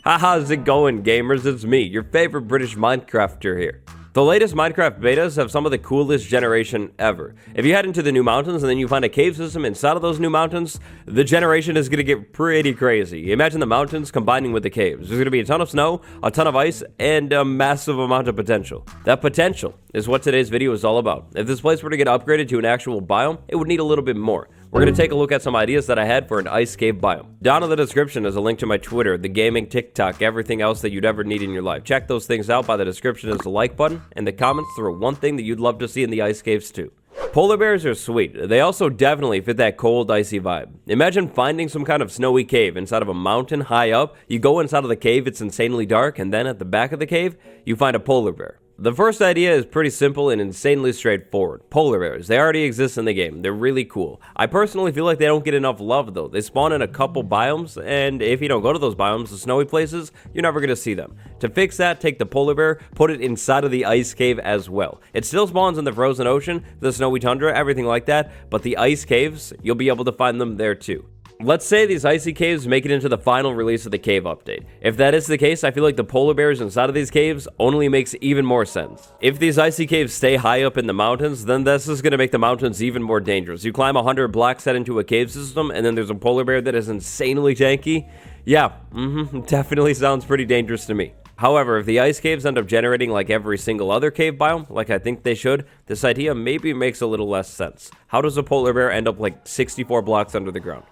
How's it going, gamers? It's me, your favorite British Minecrafter here. The latest Minecraft betas have some of the coolest generation ever. If you head into the new mountains and then you find a cave system inside of those new mountains, the generation is going to get pretty crazy. Imagine the mountains combining with the caves. There's going to be a ton of snow, a ton of ice, and a massive amount of potential. That potential is what today's video is all about. If this place were to get upgraded to an actual biome, it would need a little bit more. We're going to take a look at some ideas that I had for an ice cave biome. Down in the description is a link to my Twitter, the gaming, TikTok, everything else that you'd ever need in your life. Check those things out. By the description is the like button. In the comments, throw one thing that you'd love to see in the ice caves too. Polar bears are sweet. They also definitely fit that cold, icy vibe. Imagine finding some kind of snowy cave inside of a mountain high up. You go inside of the cave, it's insanely dark, and then at the back of the cave, you find a polar bear. The first idea is pretty simple and insanely straightforward. Polar bears, they already exist in the game. They're really cool. I personally feel like they don't get enough love though. They spawn in a couple biomes, and if you don't go to those biomes, the snowy places, you're never going to see them. To fix that, take the polar bear, put it inside of the ice cave as well. It still spawns in the frozen ocean, the snowy tundra, everything like that, but the ice caves, you'll be able to find them there too. Let's say these icy caves make it into the final release of the cave update. If that is the case, I feel like the polar bears inside of these caves only makes even more sense. If these icy caves stay high up in the mountains, then this is going to make the mountains even more dangerous. You climb 100 blocks set into a cave system, and then there's a polar bear that is insanely janky. Yeah, definitely sounds pretty dangerous to me. However, if the ice caves end up generating like every single other cave biome, like I think they should, this idea maybe makes a little less sense. How does a polar bear end up like 64 blocks under the ground?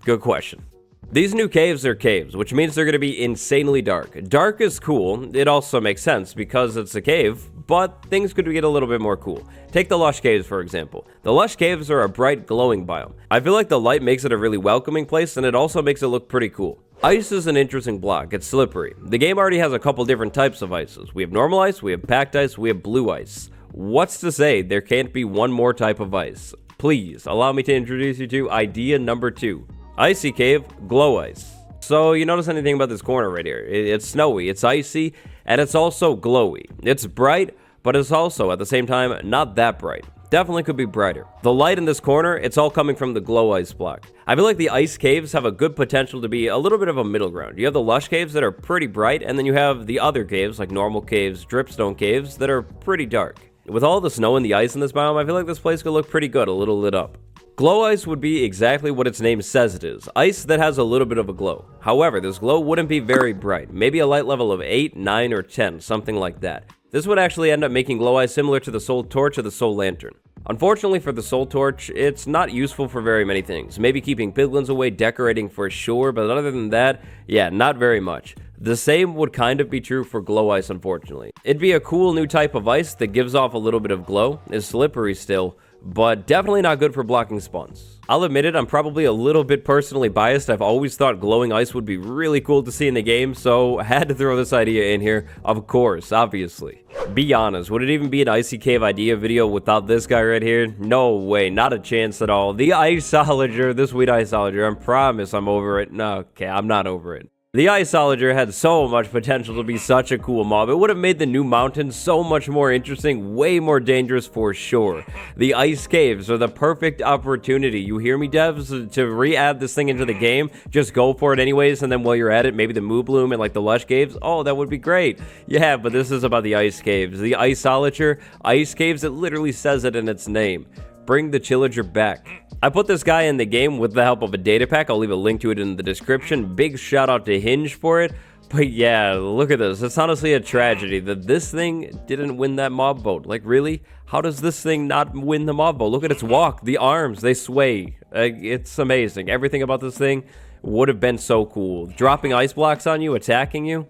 Good question. These new caves are caves, which means they're going to be insanely dark. Dark is cool. It also makes sense because it's a cave, but things could get a little bit more cool. Take the lush caves, for example. The lush caves are a bright, glowing biome. I feel like the light makes it a really welcoming place, and it also makes it look pretty cool. Ice is an interesting block. It's slippery. The game already has a couple different types of ices. We have normal ice, we have packed ice, we have blue ice. What's to say there can't be one more type of ice? Please, allow me to introduce you to idea number 2. Icy cave, glow ice. So, you notice anything about this corner right here? It's snowy, it's icy, and it's also glowy. It's bright, but it's also, at the same time, not that bright. Definitely could be brighter. The light in this corner, it's all coming from the glow ice block. I feel like the ice caves have a good potential to be a little bit of a middle ground. You have the lush caves that are pretty bright, and then you have the other caves, like normal caves, dripstone caves, that are pretty dark. With all the snow and the ice in this biome, I feel like this place could look pretty good, a little lit up. Glow ice would be exactly what its name says it is, ice that has a little bit of a glow. However, this glow wouldn't be very bright, maybe a light level of 8, 9, or 10, something like that. This would actually end up making glow ice similar to the soul torch or the soul lantern. Unfortunately for the soul torch, it's not useful for very many things. Maybe keeping piglins away, decorating for sure, but other than that, yeah, not very much. The same would kind of be true for glow ice, unfortunately. It'd be a cool new type of ice that gives off a little bit of glow, is slippery still, but definitely not good for blocking spawns. I'll admit it, I'm probably a little bit personally biased. I've always thought glowing ice would be really cool to see in the game, so I had to throw this idea in here, of course, obviously. Be honest, would it even be an icy cave idea video without this guy right here? No way, not a chance at all. The iceologer, the sweet iceologer, I promise I'm over it. No, okay, I'm not over it. The iceologer had so much potential to be such a cool mob. It would have made the new mountains so much more interesting, way more dangerous for sure. The ice caves are the perfect opportunity. You hear me, devs? To re-add this thing into the game, just go for it anyways, and then while you're at it, maybe the moo bloom and like the lush caves. Oh, that would be great. Yeah, but this is about the ice caves. The iceologer, ice caves, it literally says it in its name. Bring the chillager back. I put this guy in the game with the help of a data pack. I'll leave a link to it in the description. Big shout out to Hinge for it. But yeah, look at this. It's honestly a tragedy that this thing didn't win that mob vote. Like, really? How does this thing not win the mob vote? Look at its walk. The arms, they sway. It's amazing. Everything about this thing would have been so cool. Dropping ice blocks on you, attacking you.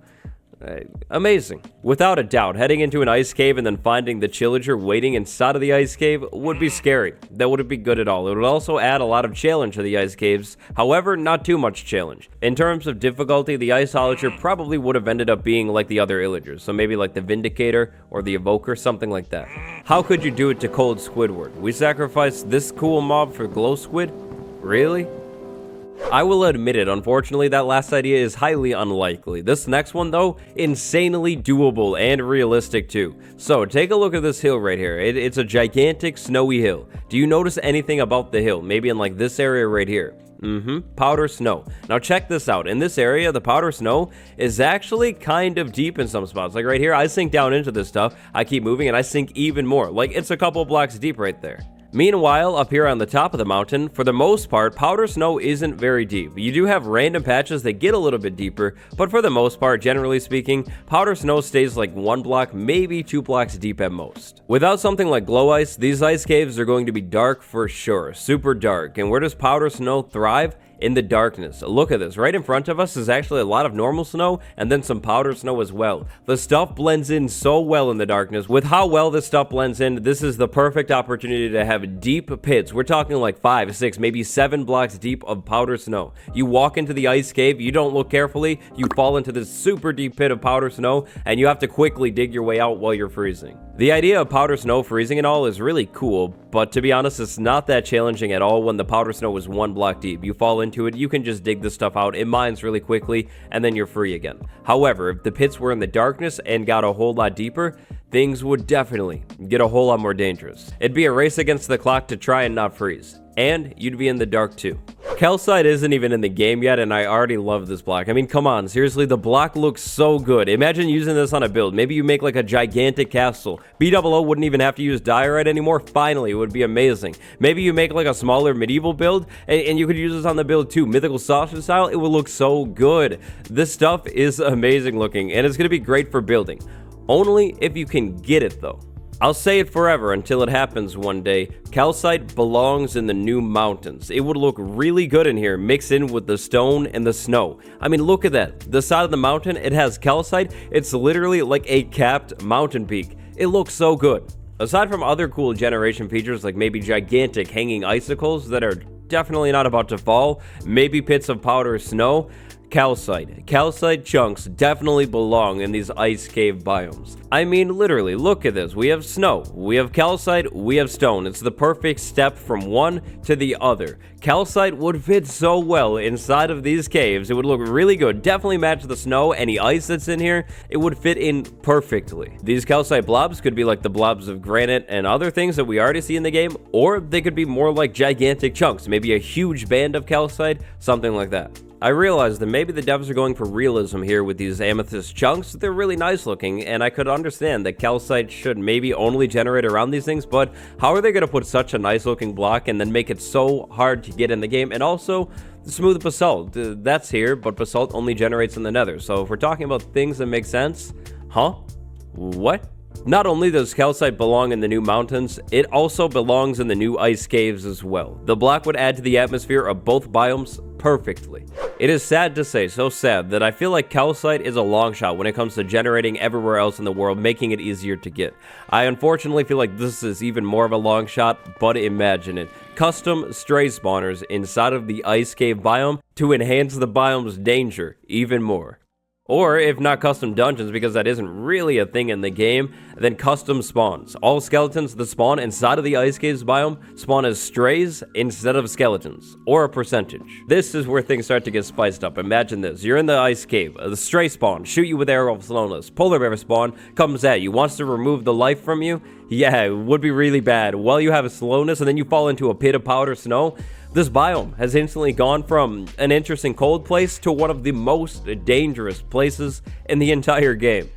Amazing. Without a doubt, heading into an ice cave and then finding the chillager waiting inside of the ice cave would be scary. That wouldn't be good at all. It would also add a lot of challenge to the ice caves. However, not too much challenge. In terms of difficulty, the iceologer probably would have ended up being like the other illagers. So maybe like the Vindicator or the Evoker, something like that. How could you do it to Cold Squidward? We sacrificed this cool mob for Glow Squid? Really? I will admit it, unfortunately, that last idea is highly unlikely. This next one, though, insanely doable and realistic, too. So, take a look at this hill right here. It's a gigantic snowy hill. Do you notice anything about the hill? Maybe in, like, this area right here. Powder snow. Now check this out. In this area, the powder snow is actually kind of deep in some spots. Like right here, I sink down into this stuff. I keep moving and I sink even more. Like it's a couple blocks deep right there. Meanwhile, up here on the top of the mountain, for the most part, powder snow isn't very deep. You do have random patches that get a little bit deeper, but for the most part, generally speaking, powder snow stays like 1 block, maybe 2 blocks deep at most. Without something like glow ice, these ice caves are going to be dark for sure, super dark. And where does powder snow thrive? In the darkness. Look at this. Right in front of us is actually a lot of normal snow and then some powder snow as well. The stuff blends in so well in the darkness. With how well this stuff blends in, this is the perfect opportunity to have deep pits. We're talking like 5, 6, maybe 7 blocks deep of powder snow. You walk into the ice cave, you don't look carefully, you fall into this super deep pit of powder snow, and you have to quickly dig your way out while you're freezing. The idea of powder snow freezing and all is really cool, but to be honest, it's not that challenging at all when the powder snow is 1 block deep. You fall into it, you can just dig this stuff out, it mines really quickly, and then you're free again. However, if the pits were in the darkness and got a whole lot deeper, things would definitely get a whole lot more dangerous. It'd be a race against the clock to try and not freeze. And you'd be in the dark too. Calcite isn't even in the game yet, and I already love this block. I mean, come on, seriously, the block looks so good. Imagine using this on a build. Maybe you make like a gigantic castle. BOO wouldn't even have to use diorite anymore. Finally, it would be amazing. Maybe you make like a smaller medieval build, and you could use this on the build too. Mythical sausage style, it would look so good. This stuff is amazing looking, and it's going to be great for building. Only if you can get it though. I'll say it forever until it happens one day. Calcite belongs in the new mountains. It would look really good in here, mixed in with the stone and the snow. I mean, look at that. The side of the mountain, it has calcite. It's literally like a capped mountain peak. It looks so good. Aside from other cool generation features like maybe gigantic hanging icicles that are definitely not about to fall, maybe pits of powder snow, Calcite chunks definitely belong in these ice cave biomes. I mean, literally, look at this. We have snow, we have calcite, we have stone. It's the perfect step from one to the other. Calcite would fit so well inside of these caves. It would look really good. Definitely match the snow, any ice that's in here. It would fit in perfectly. These calcite blobs could be like the blobs of granite and other things that we already see in the game, or they could be more like gigantic chunks, maybe a huge band of calcite, something like that. I realized that maybe the devs are going for realism here with these amethyst chunks. They're really nice looking, and I could understand that calcite should maybe only generate around these things, but how are they going to put such a nice looking block and then make it so hard to get in the game? And also, the smooth basalt, that's here, but basalt only generates in the nether. So if we're talking about things that make sense, huh? What? Not only does calcite belong in the new mountains, it also belongs in the new ice caves as well. The block would add to the atmosphere of both biomes perfectly. It is sad to say, so sad, that I feel like calcite is a long shot when it comes to generating everywhere else in the world, making it easier to get. I unfortunately feel like this is even more of a long shot, but imagine it. Custom stray spawners inside of the ice cave biome to enhance the biome's danger even more. Or, if not custom dungeons, because that isn't really a thing in the game, then custom spawns. All skeletons that spawn inside of the ice caves biome spawn as strays instead of skeletons, or a percentage. This is where things start to get spiced up. Imagine this. You're in the ice cave, the stray spawn, shoot you with arrow of slowness. Polar bear spawn comes at you, wants to remove the life from you. Yeah, it would be really bad. While you have a slowness and then you fall into a pit of powder snow, this biome has instantly gone from an interesting cold place to one of the most dangerous places in the entire game.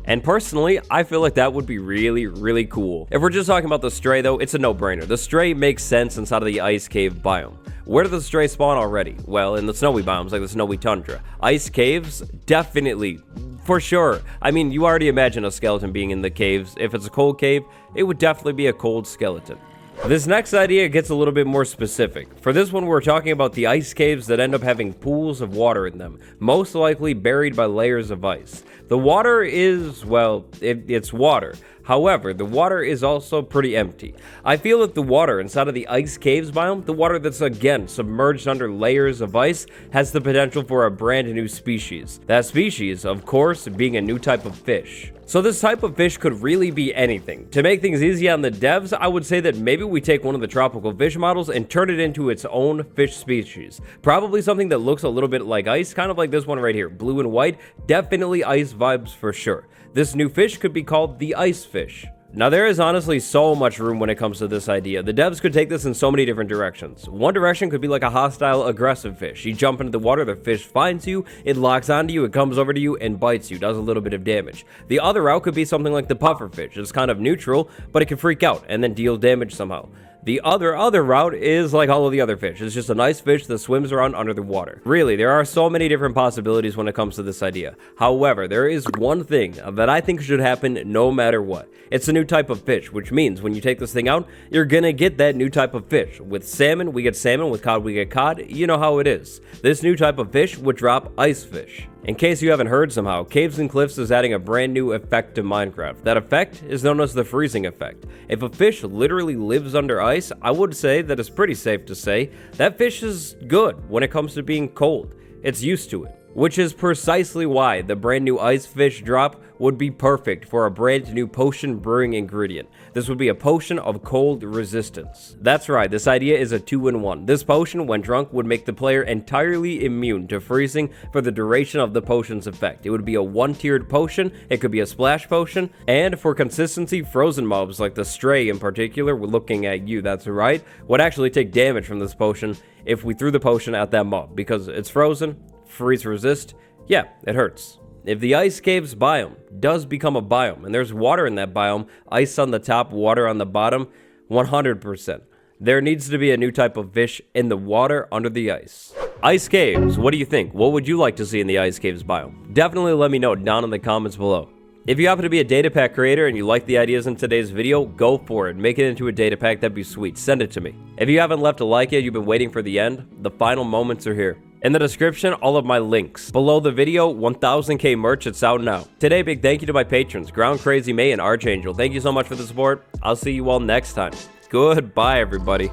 And personally, I feel like that would be really, really cool. If we're just talking about the stray though, it's a no-brainer. The stray makes sense inside of the ice cave biome. Where do the stray spawn already? Well, in the snowy biomes like the snowy tundra. Ice caves? Definitely. For sure. I mean, you already imagine a skeleton being in the caves. If it's a cold cave, it would definitely be a cold skeleton. This next idea gets a little bit more specific. For this one, we're talking about the ice caves that end up having pools of water in them, most likely buried by layers of ice. The water is, well, it's water. However, the water is also pretty empty. I feel that the water inside of the ice caves biome, the water that's again submerged under layers of ice, has the potential for a brand new species. That species, of course, being a new type of fish. So this type of fish could really be anything. To make things easy on the devs, I would say that maybe we take one of the tropical fish models and turn it into its own fish species. Probably something that looks a little bit like ice, kind of like this one right here, blue and white. Definitely ice vibes for sure. This new fish could be called the ice fish. Now, there is honestly so much room when it comes to this idea. The devs could take this in so many different directions. One direction could be like a hostile, aggressive fish. You jump into the water, the fish finds you, it locks onto you, it comes over to you, and bites you, does a little bit of damage. The other route could be something like the puffer fish. It's kind of neutral, but it can freak out and then deal damage somehow. The other route is like all of the other fish. It's just a nice fish that swims around under the water. Really, there are so many different possibilities when it comes to this idea. However, there is one thing that I think should happen no matter what. It's a new type of fish, which means when you take this thing out, you're gonna get that new type of fish. With salmon, we get salmon. With cod, we get cod. You know how it is. This new type of fish would drop ice fish. In case you haven't heard somehow, Caves and Cliffs is adding a brand new effect to Minecraft. That effect is known as the freezing effect. If a fish literally lives under ice, I would say that it's pretty safe to say that fish is good when it comes to being cold. It's used to it. Which is precisely why the brand new ice fish drop would be perfect for a brand new potion brewing ingredient. This would be a potion of cold resistance. That's right, this idea is a 2-in-1. This potion, when drunk, would make the player entirely immune to freezing for the duration of the potion's effect. It would be a 1-tiered potion, it could be a splash potion, and for consistency, frozen mobs like the Stray in particular, we're looking at you, that's right, would actually take damage from this potion if we threw the potion at that mob, because it's frozen, freeze resist, yeah, it hurts. If the ice caves biome does become a biome, and there's water in that biome, ice on the top, water on the bottom, 100%. There needs to be a new type of fish in the water under the ice. Ice caves, what do you think? What would you like to see in the ice caves biome? Definitely let me know down in the comments below. If you happen to be a data pack creator and you like the ideas in today's video, go for it. Make it into a data pack, that'd be sweet. Send it to me. If you haven't left a like yet, you've been waiting for the end, the final moments are here. In the description, all of my links. Below the video, 1000k merch, it's out now. Today, big thank you to my patrons, Ground Crazy May and Archangel. Thank you so much for the support. I'll see you all next time. Goodbye, everybody.